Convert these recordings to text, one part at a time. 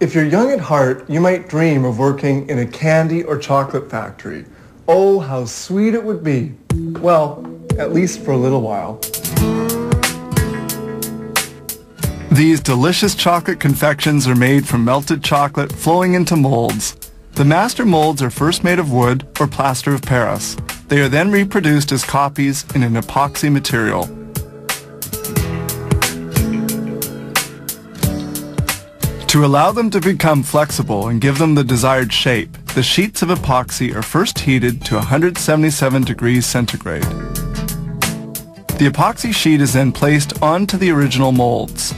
If you're young at heart, you might dream of working in a candy or chocolate factory. Oh, how sweet it would be. Well, at least for a little while. These delicious chocolate confections are made from melted chocolate flowing into molds. The master molds are first made of wood or plaster of Paris. They are then reproduced as copies in an epoxy material. To allow them to become flexible and give them the desired shape, the sheets of epoxy are first heated to 177 degrees centigrade. The epoxy sheet is then placed onto the original molds.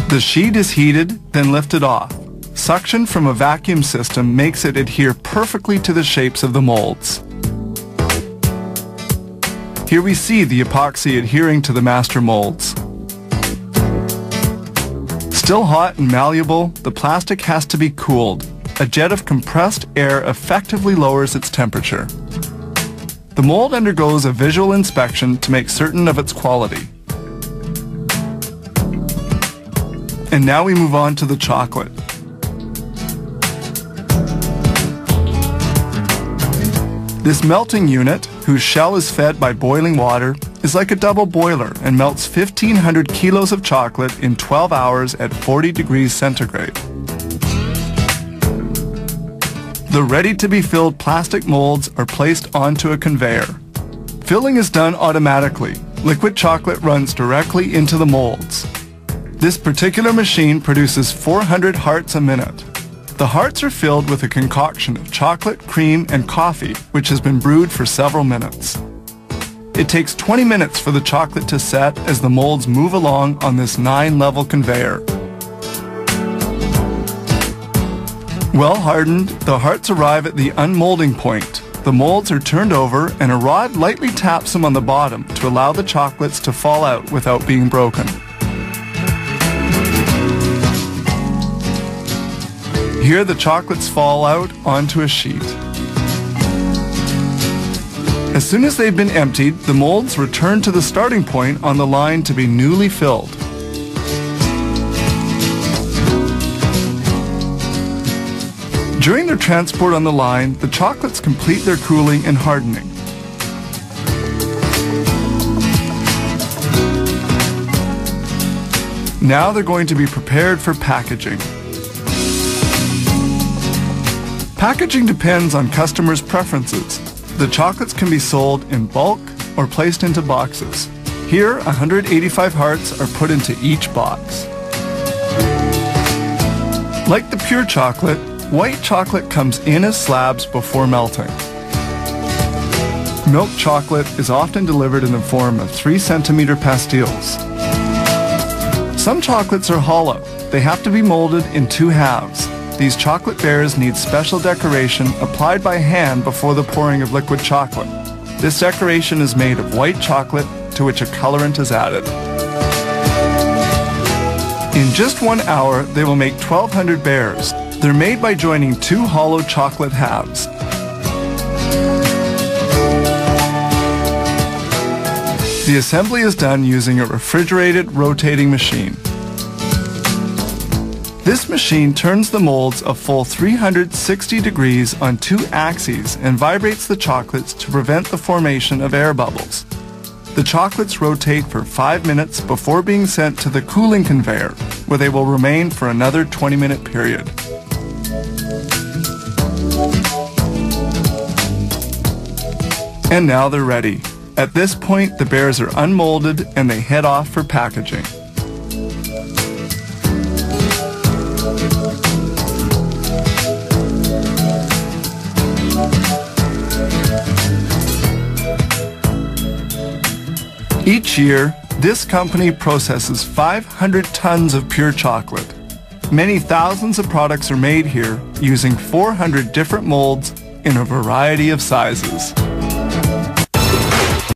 The sheet is heated, then lifted off. Suction from a vacuum system makes it adhere perfectly to the shapes of the molds. Here we see the epoxy adhering to the master molds. Still hot and malleable, the plastic has to be cooled. A jet of compressed air effectively lowers its temperature. The mold undergoes a visual inspection to make certain of its quality. And now we move on to the chocolate. This melting unit, whose shell is fed by boiling water, is like a double boiler and melts 1,500 kilos of chocolate in 12 hours at 40 degrees centigrade. The ready-to-be-filled plastic molds are placed onto a conveyor. Filling is done automatically. Liquid chocolate runs directly into the molds. This particular machine produces 400 hearts a minute. The hearts are filled with a concoction of chocolate, cream, and coffee, which has been brewed for several minutes. It takes 20 minutes for the chocolate to set as the molds move along on this 9-level conveyor. Well hardened, the hearts arrive at the unmolding point. The molds are turned over and a rod lightly taps them on the bottom to allow the chocolates to fall out without being broken. Here the chocolates fall out onto a sheet. As soon as they've been emptied, the molds return to the starting point on the line to be newly filled. During their transport on the line, the chocolates complete their cooling and hardening. Now they're going to be prepared for packaging. Packaging depends on customers' preferences. The chocolates can be sold in bulk or placed into boxes. Here, 185 hearts are put into each box. Like the pure chocolate, white chocolate comes in as slabs before melting. Milk chocolate is often delivered in the form of 3-centimeter pastilles. Some chocolates are hollow. They have to be molded in 2 halves. These chocolate bears need special decoration applied by hand before the pouring of liquid chocolate. This decoration is made of white chocolate to which a colorant is added. In just 1 hour, they will make 1,200 bears. They're made by joining 2 hollow chocolate halves. The assembly is done using a refrigerated rotating machine. This machine turns the molds a full 360 degrees on 2 axes and vibrates the chocolates to prevent the formation of air bubbles. The chocolates rotate for 5 minutes before being sent to the cooling conveyor, where they will remain for another 20-minute period. And now they're ready. At this point, the bears are unmolded and they head off for packaging. Each year, this company processes 500 tons of pure chocolate. Many thousands of products are made here using 400 different molds in a variety of sizes.